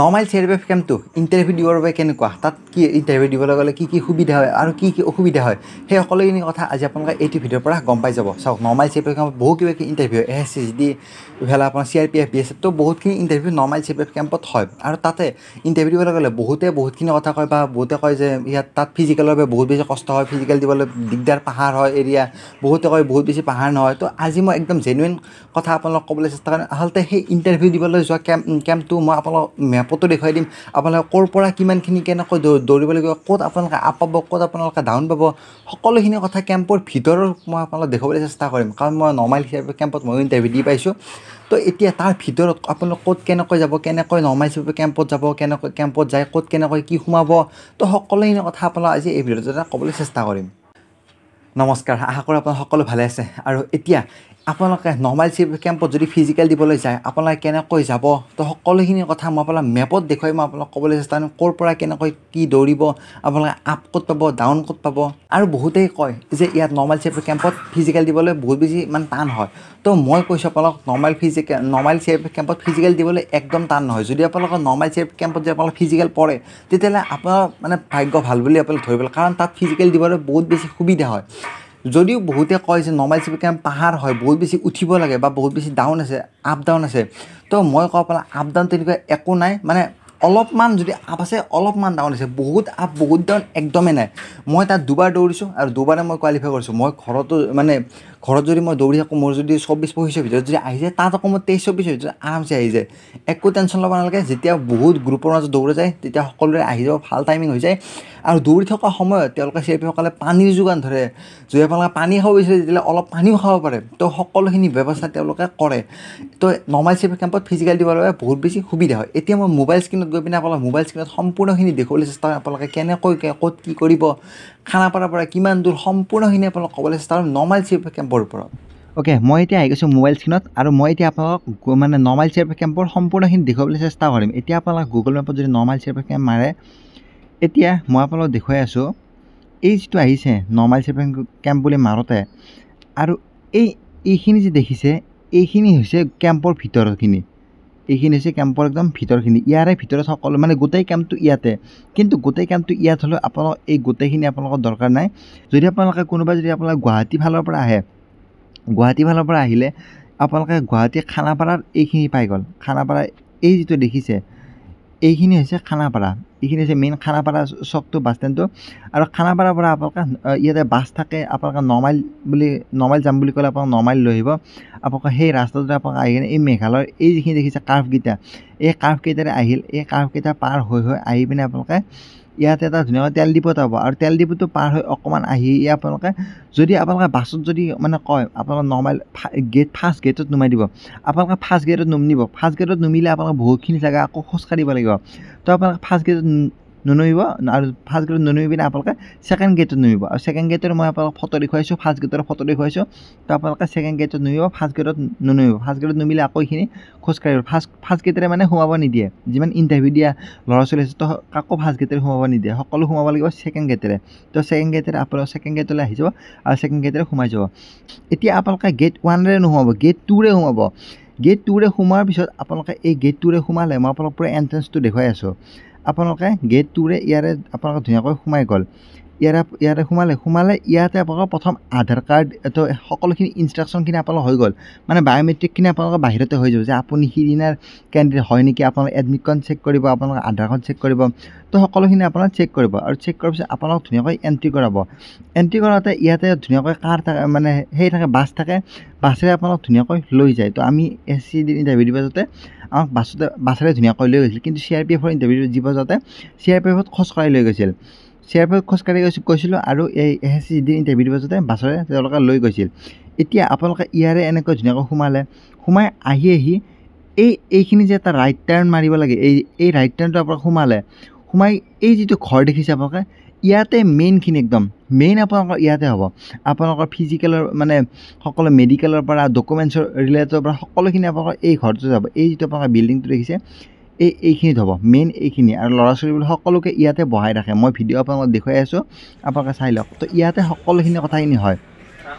Normal CRPF কেম্পটো interview দিবৰ বাবে কেনেকুৱা তাত কি ইণ্টাৰভিউ দিবলৈ গ'লে কি সুবিধা হয় আৰু কি অসুবিধা হয় সেই সকলোখিনি কথা আজি আপোনালোকে এইটো ভিডিঅ'ৰ পৰা গম পাই যাব চাওক নৰ্মেল CRPF কেম্পত বহু কিবা ইণ্টাৰভিউ SSD ইফালে আপোনাৰ CRPF BSF তো বহুতখিনি ইণ্টাৰভিউ নৰ্মেল CRPF কেম্পত হয় আৰু তাতে ইণ্টাৰভিউ দিবলৈ গ'লে বহুতখিনি কথা কয় বা বহুতে কয় যে ইয়াত তাত ফিজিকেলৰ বাবে বহুত বেছি কষ্ট হয় ফিজিকেল দিবলৈ দিগদাৰ পাহাৰ হয় এৰিয়া বহুতে কয় বহুত বেছি পাহাৰ নহয় তো আজি মই একদম জেনুইন কথা আপোনালোকক ক'বলৈ চেষ্টা কৰিম আচলতে সেই ইণ্টাৰভিউ দিবলৈ যোৱা কেম্পটো মই আপোনালোকক মেপতো দেখুৱাই দিম আপোনালোকে ক'ৰ পৰা কিমানখিনি কেনেকৈ দৌৰিব লাগিব ক'ত আপোনালোকে আপ পাব ক'ত আপোনালোকে ডাউন পাব সকলোখিনি কথা কেম্পৰ ভিতৰৰ মই আপোনালোকক দেখুৱাবলৈ চেষ্টা কৰিম কাৰণ মই নৰ্মেল CRPF কেম্পত মই ইণ্টাৰভিউ দি পাইছোঁ তো এতিয়া তাৰ ভিতৰত আপোনালোক ক'ত কেনেকৈ যাব কেনেকৈ নৰ্মেল CRPF কেম্পত যাব কেনেকৈ কেম্পত যায় ক'ত কেনেকৈ কি সোমাব তো সকলোখিনি কথা আপোনালোক আজি এই ভিডিঅ'টোতে ক'বলৈ চেষ্টা কৰিম নমস্কাৰ আশা কৰোঁ আপোনালোক সকলো ভালে আছে আৰু এতিয়া আপোনালোকে নৰ্মেল CRPF কেম্পত যদি ফিজিকেল দিবলৈ যায় আপোনালোকে কেনেকৈ যাব তো সকলোখিনি কথা মই আপোনাক মেপত দেখুৱাই মই আপোনাক ক'বলৈ চেষ্টা কৰিম ক'ৰ পৰা কেনেকৈ কি দৌৰিব আপোনালোকে আপ ক'ত পাব ডাউন ক'ত পাব আৰু বহুতেই কয় যে ইয়াত নৰ্মেল CRPF কেম্পত ফিজিকেল দিবলৈ বহুত বেছি মানে টান হয় তো মই কৈছোঁ আপোনালোক নৰ্মেল CRPF কেম্পত ফিজিকেল দিবলৈ একদম টান নহয় যদি আপোনালোকৰ নৰ্মেল CRPF কেম্পত যদি আপোনালোক ফিজিকেল পৰে তেতিয়াহ'লে আপোনাৰ মানে ভাগ্য ভাল বুলি আপোনালোক ধৰিব কাৰণ তাত ফিজিকেল দিবলৈ বহুত বেছি সুবিধা হয় যদিও বহুতে কয় যে নৰ্মেল CRPF কেম্প পাহাৰ হয় বহুত বেছি উঠিব লাগে বা বহুত বেছি ডাউন আছে আপ ডাউন আছে তো মই কওঁ আপোনাৰ আপ ডাউন তেনেকুৱা একো নাই মানে অলপমান যদি আপ আছে অলপমান ডাউন আছে বহুত আপ বহুত ডাউন একদমেই নাই মই তাত দুবাৰ দৌৰিছোঁ আৰু দুবাৰে মই কোৱালিফাই কৰিছোঁ মই ঘৰত যদি মই দৌৰি থাকোঁ মোৰ যদি 24-25 ভিতৰত যদি আহি যায় তাত আকৌ মই 23-24 ভিতৰত আৰামছে আহি যায় একো টেনশ্যন ল'ব নালাগে যেতিয়া বহুত গ্ৰুপৰ মাজত দৌৰা যায় তেতিয়া সকলোৰে আহি যাব ভাল টাইমিং হৈ যায় আৰু দৌৰি থকা সময়ত তেওঁলোকে CRPFসকলে পানীৰ যোগান ধৰে যদি আপোনালোকে পানী খাব বিচাৰে তেতিয়াহ'লে অলপ পানীও খাব পাৰে তো সকলোখিনি ব্যৱস্থা তেওঁলোকে কৰে তো নৰ্মেল CRPF কেম্পত ফিজিকেল দিবৰ বাবে বহুত বেছি সুবিধা হয় এতিয়া মই মোবাইল স্ক্ৰীণত গৈ পিনে আপোনালোক মোবাইল স্ক্ৰীণত সম্পূৰ্ণখিনি দেখুৱাবলৈ চেষ্টা কৰিম আপোনালোকে কেনেকৈ ক'ত কি কৰিব খানাপাৰাৰ পৰা কিমান দূৰ সম্পূৰ্ণখিনি আপোনালোক ক'বলৈ চেষ্টা কৰিম নৰ্মেল CRPF কেম্পৰ ওপৰত অ'কে মই এতিয়া আহি গৈছোঁ মোবাইল স্ক্ৰীণত আৰু মই এতিয়া আপোনালোকক মানে নৰ্মেল CRPF কেম্পৰ সম্পূৰ্ণখিনি দেখুৱাবলৈ চেষ্টা কৰিম এতিয়া আপোনালোক গুগল মেপত যদি নৰ্মেল CRPF কেম্প মাৰে এতিয়া মই আপোনালোকক দেখুৱাই আছোঁ এই যিটো আহিছে নৰ্মেল CRPF কেম্প বুলি মাৰোতে আৰু এইখিনি যে দেখিছে এইখিনি হৈছে কেম্পৰ ভিতৰখিনি এইখিনি হৈছে কেম্পৰ একদম ভিতৰখিনি ইয়াৰে ভিতৰত সকলো মানে গোটেই কেম্পটো ইয়াতে কিন্তু গোটেই কেম্পটো ইয়াত হ'লেও আপোনালোক এই গোটেইখিনি আপোনালোকৰ দৰকাৰ নাই যদি আপোনালোকে কোনোবা যদি আপোনালোকে গুৱাহাটী ফালৰ পৰা আহে গুৱাহাটী ফালৰ পৰা আহিলে আপোনালোকে গুৱাহাটী খানাপাৰাৰ এইখিনি পাই গ'ল খানাপাৰা এই যিটো দেখিছে এইখিনি হৈছে খানাপাৰা এইখিনি হৈছে মেইন খানাপাৰা চকটো বাছ ষ্টেণ্ডটো আৰু খানাপাৰাৰ পৰা আপোনালোকে ইয়াতে বাছ থাকে আপোনালোকে নৰ্মেল যাম বুলি ক'লে আপোনালোকে নৰ্মেল লৈ আহিব আপোনালোকে সেই ৰাস্তাটোতে আপোনালোকে আহি কিনে এই মেঘালয়ৰ এই যিখিনি দেখিছে কাৰ্ভকেইটা এই কাৰ্ভকেইটাৰে আহিল এই কাৰ্ভকেইটা পাৰ হৈ আহি পিনে আপোনালোকে ইয়াতে এটা ধুনীয়াকৈ তেল ডিপুত পাব আৰু তেল ডিপুটো পাৰ হৈ অকণমান আহি আপোনালোকে যদি আপোনালোকে বাছত যদি মানে কয় আপোনালোকে নৰ্মেল ফাৰ্ষ্ট গেটত নমাই দিব আপোনালোকে ফাৰ্ষ্ট গেটত নমিব ফাৰ্ষ্ট গেটত নমিলে আপোনালোকে বহুতখিনি জেগা আকৌ খোজকাঢ়িব লাগিব তো আপোনালোকে ফাৰ্ষ্ট গেটত ননমিব আৰু ফাৰ্ষ্ট গেটত ননমি পিনে আপোনালোকে ছেকেণ্ড গেটত নমিব আৰু ছেকেণ্ড গেটৰ মই আপোনালোকক ফটো দেখুৱাইছোঁ ফাৰ্ষ্ট গেটৰ ফটো দেখুৱাইছোঁ তো আপোনালোকে ছেকেণ্ড গেটত নমিব ফাৰ্ষ্ট গেটত ননমিব ফাৰ্ষ্ট গেটত নমিলে আকৌ এইখিনি খোজকাঢ়িব ফাৰ্ষ্ট গেটেৰে মানে সোমাব নিদিয়ে যিমান ইণ্টাৰভিউ দিয়া ল'ৰা ছোৱালী আছে তো কাকো ফাৰ্ষ্ট গেটেৰে সোমাব নিদিয়ে সকলো সোমাব লাগিব ছেকেণ্ড গেটেৰে তো ছেকেণ্ড গেটেৰে আপোনালোকে ছেকেণ্ড গেটলৈ আহি যাব আৰু ছেকেণ্ড গেটেৰে সোমাই যাব এতিয়া আপোনালোকে গেট 1ৰে নোসোমাব গেট 2ৰে সোমাব গেট 2ৰে সোমোৱাৰ পিছত আপোনালোকে এই গেট 2ৰে সোমালে মই আপোনালোক পুৰা এণ্ট্ৰেঞ্চটো দেখুৱাই আছোঁ আপোনালোকে গেট 2ৰে ইয়াৰে আপোনালোকে ধুনীয়াকৈ সোমাই গ'ল ইয়াৰে সোমালে ইয়াতে আপোনালোকৰ প্ৰথম আধাৰ কাৰ্ড তো সকলোখিনি ইনষ্ট্ৰাকশ্যনখিনি আপোনালোকৰ হৈ গ'ল মানে বায়'মেট্ৰিকখিনি আপোনালোকৰ বাহিৰতে হৈ যাব যে আপুনি সিদিনাৰ কেণ্ডিডেট হয় নেকি আপোনালোকে এডমিটখন চেক কৰিব আপোনালোকে আধাৰখন চেক কৰিব তো সকলোখিনি আপোনালোকে চেক কৰিব আৰু চেক কৰাৰ পিছত আপোনালোক ধুনীয়াকৈ এণ্ট্ৰি কৰাব এণ্ট্ৰি কৰাওঁতে ইয়াতে ধুনীয়াকৈ কাৰ থাকে মানে সেই থাকে বাছ থাকে বাছেৰে আপোনালোক ধুনীয়াকৈ লৈ যায় তো আমি SCD ইণ্টাৰভিউ দিব যাওঁতে আমাক বাছেৰে ধুনীয়াকৈ লৈ গৈছিল কিন্তু CRPFৰ ইণ্টাৰভিউ দিব যাওঁতে CRPFত খোজকাঢ়ি লৈ গৈছিল CRPFত খোজকাঢ়ি গৈছিলোঁ আৰু এই SCD ইণ্টাৰভিউ দিব যাওঁতে বাছেৰে তেওঁলোকে লৈ গৈছিল এতিয়া আপোনালোকে ইয়াৰে এনেকৈ ধুনীয়াকৈ সোমাই আহি এইখিনি যে এটা ৰাইট টাৰ্ণ মাৰিব লাগে এই ৰাইট টাৰ্ণটো আপোনালোকে সোমাই এই যিটো ঘৰ দেখিছে আপোনালোকে ইয়াতে মেইনখিনি একদম মেইন আপোনালোকৰ ইয়াতে হ'ব আপোনালোকৰ ফিজিকেলৰ মানে সকলো মেডিকেলৰ পৰা ডকুমেণ্টছৰ ৰিলেটেডৰ পৰা সকলোখিনি আপোনালোকৰ এই ঘৰটো যাব এই যিটো আপোনালোকৰ বিল্ডিংটো দেখিছে এইখিনিত হ'ব মেইন এইখিনি আৰু ল'ৰা ছোৱালীবোৰ সকলোকে ইয়াতে বহাই ৰাখে মই ভিডিঅ' আপোনালোকক দেখুৱাই আছোঁ আপোনালোকে চাই লওক তো ইয়াতে সকলোখিনি কথাখিনি হয়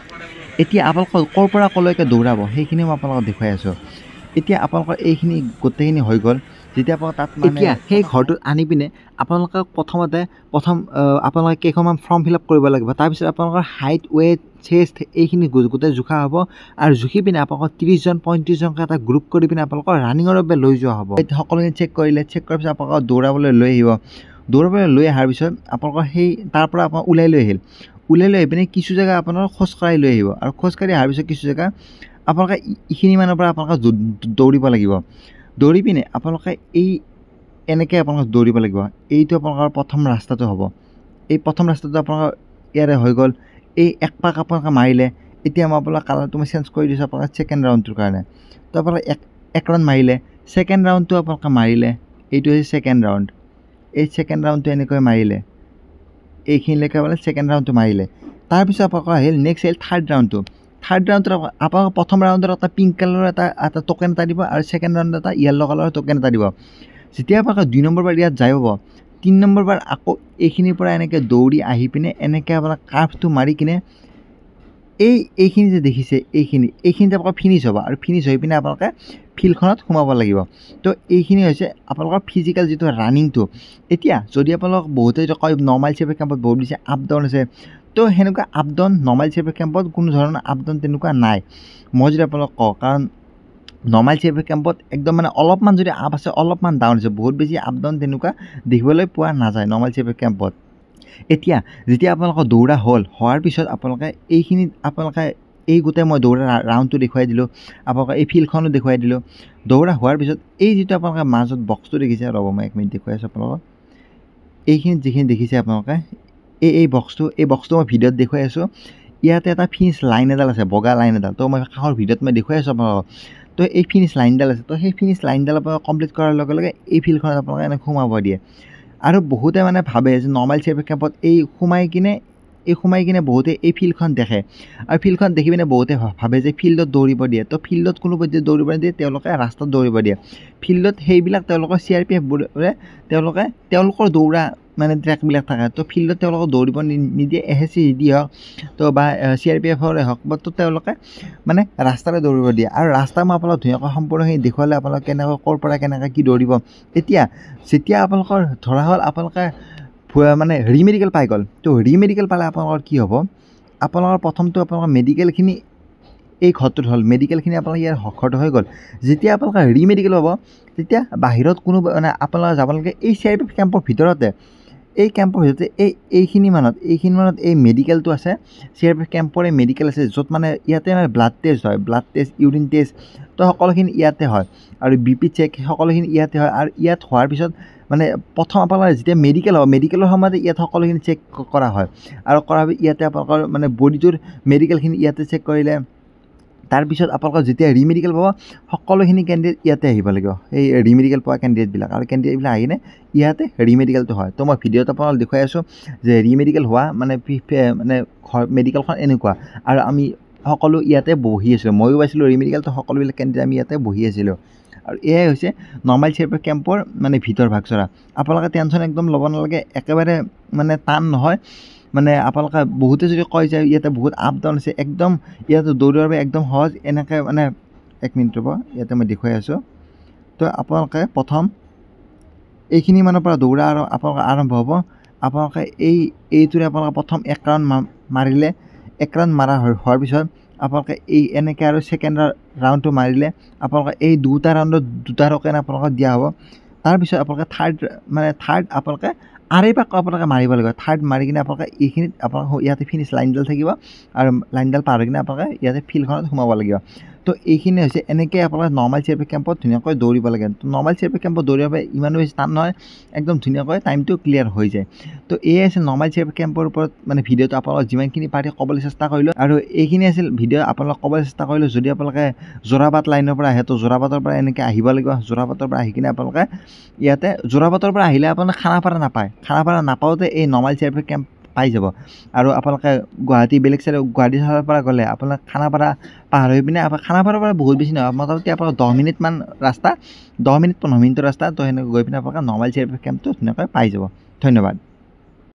এতিয়া আপোনালোকক ক'ৰ পৰা ক'লৈকে দৌৰাব সেইখিনি মই আপোনালোকক দেখুৱাই আছোঁ এতিয়া আপোনালোকৰ এইখিনি গোটেইখিনি হৈ গ'ল যেতিয়া আপোনালোকে তাত এতিয়া সেই ঘৰটোত আনি পিনে আপোনালোকক প্ৰথমতে আপোনালোকে কেইখনমান ফৰ্ম ফিল আপ কৰিব লাগিব। তাৰপিছত আপোনালোকৰ হাইট ৱেইট চেষ্ট এইখিনি গোটেই জোখা হ'ব আৰু জুখি পিনে আপোনালোকৰ 30 জন 35 জনকৈ এটা গ্ৰুপ কৰি পিনে আপোনালোকৰ ৰানিঙৰ বাবে লৈ যোৱা হ'ব। সকলোখিনি চেক কৰাৰ পিছত আপোনালোকক দৌৰাবলৈ লৈ আহিব। দৌৰাবলৈ লৈ অহাৰ পিছত আপোনালোকৰ সেই তাৰ পৰা আপোনাক ওলাই লৈ আহি পিনে কিছু জেগা আপোনালোকক খোজকাঢ়ি লৈ আহিব আৰু খোজকাঢ়ি অহাৰ পিছত কিছু জেগা আপোনালোকে এইখিনি মানৰ পৰা আপোনালোকে দৌৰিব লাগিব। দৌৰি পিনে আপোনালোকে এই এনেকৈ আপোনালোকে দৌৰিব লাগিব। এইটো আপোনালোকৰ প্ৰথম ৰাস্তাটো হ'ব। এই প্ৰথম ৰাস্তাটো আপোনালোকৰ ইয়াৰে হৈ গ'ল। এই এক পাক আপোনালোকে মাৰিলে। এতিয়া মই আপোনালোকৰ কালাৰটো মই চেঞ্জ কৰি দিছোঁ আপোনালোকে ছেকেণ্ড ৰাউণ্ডটোৰ কাৰণে। তো আপোনালোকে এক ৰাউণ্ড মাৰিলে। ছেকেণ্ড ৰাউণ্ডটো আপোনালোকে মাৰিলে। এইটো হৈছে ছেকেণ্ড ৰাউণ্ড। এই ছেকেণ্ড ৰাউণ্ডটো এনেকৈ মাৰিলে। এইখিনিলৈকে মানে ছেকেণ্ড ৰাউণ্ডটো মাৰিলে। তাৰপিছত আপোনালোকৰ আহিল নেক্সট আহিল থাৰ্ড ৰাউণ্ডটো। থাৰ্ড ৰাউণ্ডত আপোনালোকে প্ৰথম ৰাউণ্ডত এটা পিংক কালাৰৰ এটা টকেন এটা দিব আৰু ছেকেণ্ড ৰাউণ্ডত এটা য়েল্ল' কালাৰৰ টকেন এটা দিব। যেতিয়া আপোনালোকে 2 নম্বৰ বাৰ ইয়াত যাই পাব, 3 নম্বৰ বাৰ আকৌ এইখিনিৰ পৰা এনেকৈ দৌৰি আহি পিনে এনেকৈ আপোনালোকে কাৰ্ভটো মাৰি কিনে এইখিনি যে দেখিছে এইখিনিতে আপোনালোকৰ ফিনিছ হ'ব আৰু ফিনিছ হৈ পিনে আপোনালোকে ফিল্ডখনত সোমাব লাগিব। তো এইখিনি হৈছে আপোনালোকৰ ফিজিকেল যিটো ৰানিংটো। এতিয়া যদি আপোনালোক বহুতে কয় নৰ্মেল চেপি কেম্পত বহুত বেছি আপ ডাউন আছে, তো সেনেকুৱা আপ ডাউন নৰ্মেল চেপি কেম্পত কোনো ধৰণৰ আপ ডাউন তেনেকুৱা নাই। মই যদি আপোনালোকক কওঁ, কাৰণ নৰ্মেল চেপি কেম্পত একদম মানে অলপমান যদি আপ আছে অলপমান ডাউন আছে, বহুত বেছি আপ ডাউন তেনেকুৱা দেখিবলৈ পোৱা নাযায় নৰ্মেল চেপি কেম্পত। এতিয়া যেতিয়া আপোনালোকৰ দৌৰা হোৱাৰ পিছত আপোনালোকে এইখিনিত আপোনালোকে এই গোটেই মই দৌৰা ৰাউণ্ডটো দেখুৱাই দিলোঁ, আপোনালোকে এই ফিল্ডখনো দেখুৱাই দিলোঁ। দৌৰা হোৱাৰ পিছত এই যিটো আপোনালোকে মাজত বক্সটো দেখিছে, ৰ'ব মই 1 মিনিট দেখুৱাই আছোঁ আপোনালোকক। এইখিনিত যিখিনি দেখিছে আপোনালোকে এই বক্সটো মই ভিডিঅ'ত দেখুৱাই আছোঁ। ইয়াতে এটা ফিনিছ লাইন এডাল আছে, বগা লাইন এডাল। তো মই কাষৰ ভিডিঅ'ত মই দেখুৱাই আছোঁ আপোনালোকক। তো এই ফিনিছ লাইনডাল আছে। তো সেই ফিনিছ লাইনডাল আপোনালোকে কমপ্লিট কৰাৰ লগে লগে এই ফিল্ডখনত আপোনালোকে এনেকৈ সোমাব দিয়ে। আৰু বহুতে মানে ভাবে যে নৰ্মেল চেপি কেম্পত সোমাই কিনে বহুতে এই ফিল্ডখন দেখে আৰু ফিল্ডখন দেখি পিনে বহুতে ভাবে যে ফিল্ডত দৌৰিব দিয়ে। তো ফিল্ডত কোনো পধ্যে দৌৰিব নিদিয়ে, তেওঁলোকে ৰাস্তাত দৌৰিব দিয়ে। ফিল্ডত সেইবিলাক তেওঁলোকৰ CRPFবোৰে তেওঁলোকৰ দৌৰা মানে ট্ৰেকবিলাক থাকে। তো ফিল্ডত তেওঁলোকক দৌৰিব নিদিয়ে। SSCD হওক তো বা CRPFৰে হওক, বা তো তেওঁলোকে মানে ৰাস্তাৰে দৌৰিব দিয়ে। আৰু ৰাস্তা মই আপোনালোকক ধুনীয়াকৈ সম্পূৰ্ণখিনি দেখুৱালে আপোনালোকে কেনেকৈ ক'ৰ পৰা কেনেকৈ কি দৌৰিব। এতিয়া যেতিয়া আপোনালোকৰ ধৰা হ'ল আপোনালোকে মানে ৰিমেডিকেল পাই গ'ল, তো ৰিমেডিকেল পালে আপোনালোকৰ কি হ'ব, আপোনালোকৰ প্ৰথমটো আপোনালোকৰ মেডিকেলখিনি এই ঘৰটোত হ'ল, মেডিকেলখিনি আপোনালোকে ইয়াৰ ঘৰটো হৈ গ'ল। যেতিয়া আপোনালোকে ৰিমেডিকেল হ'ব, তেতিয়া বাহিৰত কোনো মানে আপোনালোকে যাব নালাগে। এই CRPF কেম্পৰ ভিতৰতে এইখিনি মানত এই মেডিকেলটো আছে। CRPF কেম্পৰে মেডিকেল আছে, য'ত মানে ইয়াতে মানে ব্লাড টেষ্ট হয়, ব্লাড টেষ্ট, ইউৰিন টেষ্ট, তো সকলোখিনি ইয়াতে হয়। আৰু BP চেক সকলোখিনি ইয়াতে হয়। আৰু ইয়াত হোৱাৰ পিছত মানে প্ৰথম আপোনালোকৰ যেতিয়া মেডিকেলৰ সময়তে ইয়াত সকলোখিনি চেক কৰা হয়। আৰু কৰাৰ পিছত ইয়াতে আপোনালোকৰ মানে বডিটোৰ মেডিকেলখিনি ইয়াতে চেক কৰিলে। তাৰপিছত আপোনালোকৰ যেতিয়া ৰিমেডিকেল পাব, সকলোখিনি কেণ্ডিডেট ইয়াতে আহিব লাগিব, এই ৰিমেডিকেল পোৱা কেণ্ডিডেটবিলাক। আৰু কেণ্ডিডেটবিলাক আহি কিনে ইয়াতে ৰিমেডিকেলটো হয়। তো মই ভিডিঅ'ত আপোনালোকক দেখুৱাই আছোঁ যে ৰিমেডিকেল হোৱা মানে মেডিকেলখন এনেকুৱা। আৰু আমি সকলো ইয়াতে বহি আছিলোঁ, ময়ো পাইছিলোঁ ৰিমেডিকেলটো, সকলোবিলাক কেণ্ডিডেট আমি ইয়াতে বহি আছিলোঁ। আৰু এয়াই হৈছে নৰ্মেল CRPF কেম্পৰ মানে ভিতৰ ভাগচৰা। আপোনালোকে টেনশ্যন একদম ল'ব নালাগে, একেবাৰে মানে টান নহয়। মানে আপোনালোকে বহুতে যদি কয় যে ইয়াতে বহুত আপ ডাউন আছে, একদম ইয়াতে দৌৰিবৰ বাবে একদম সহজ। এনেকৈ মানে 1 মিনিট ৰ'ব, ইয়াতে মই দেখুৱাই আছোঁ। তো আপোনালোকে প্ৰথম এইখিনি মানৰ পৰা দৌৰা আৰু আপোনালোকে আৰম্ভ হ'ব। আপোনালোকে এইটোৰে আপোনালোকে প্ৰথম 1 ৰাউণ্ড মাৰিলে। 1 ৰাউণ্ড মাৰা হোৱাৰ পিছত আপোনালোকে এনেকৈ আৰু ছেকেণ্ড ৰাউণ্ডটো মাৰিলে। আপোনালোকে এই 2টা ৰাউণ্ডত 2টা টকেন আপোনালোকক দিয়া হ'ব। তাৰপিছত আপোনালোকে থাৰ্ড আপোনালোকে আৰু এপাক আপোনালোকে মাৰিব লাগিব। থাৰ্ড মাৰি কিনে আপোনালোকে এইখিনিত আপোনালোকে ইয়াতে ফিনিছ লাইনডাল থাকিব আৰু লাইনডাল পাৰ হৈ কিনে আপোনালোকে ইয়াতে ফিল্ডখনত সোমাব লাগিব। তো এইখিনি হৈছে এনেকৈ আপোনালোকে নৰ্মেল CRPF কেম্পত ধুনীয়াকৈ দৌৰিব লাগে। তো নৰ্মেল CRPF কেম্পত দৌৰিব বাবে ইমানো বেছি টান নহয়, একদম ধুনীয়াকৈ টাইমটো ক্লিয়াৰ হৈ যায়। তো এয়াই আছিল নৰ্মেল CRPF কেম্পৰ ওপৰত মানে ভিডিঅ'টো আপোনালোকক যিমানখিনি পাৰি ক'বলৈ চেষ্টা কৰিলোঁ। আৰু এইখিনি আছিল ভিডিঅ' আপোনালোকক ক'বলৈ চেষ্টা কৰিলোঁ। যদি আপোনালোকে যোৰাবাট লাইনৰ পৰা আহে, তো যোৰাবাটৰ পৰা এনেকৈ আহিব লাগিব। যোৰাবাটৰ পৰা আহি কিনে আপোনালোকে ইয়াতে যোৰাবাটৰ পৰা আহিলে আপোনালোকে খানাপাৰা নাপায়। খানাপাৰা নাপাওঁতে এই নৰ্মেল CRPF কেম্প পাই যাব। আৰু আপোনালোকে বেলেগ চাইডে গুৱাহাটী চাইডৰ পৰা গ'লে আপোনালোকে খানাপাৰা পাৰ হৈ পিনে খানাপাৰাৰ পৰা বহুত বেছি নহয়, মোটামুটি আপোনালোকৰ 10 মিনিটমান ৰাস্তা, 10 মিনিট 15 মিনিটৰ ৰাস্তা। তো সেনেকৈ গৈ পিনে আপোনালোকে নৰ্মেল CRPF কেম্পটো ধুনীয়াকৈ পাই যাব। ধন্যবাদ।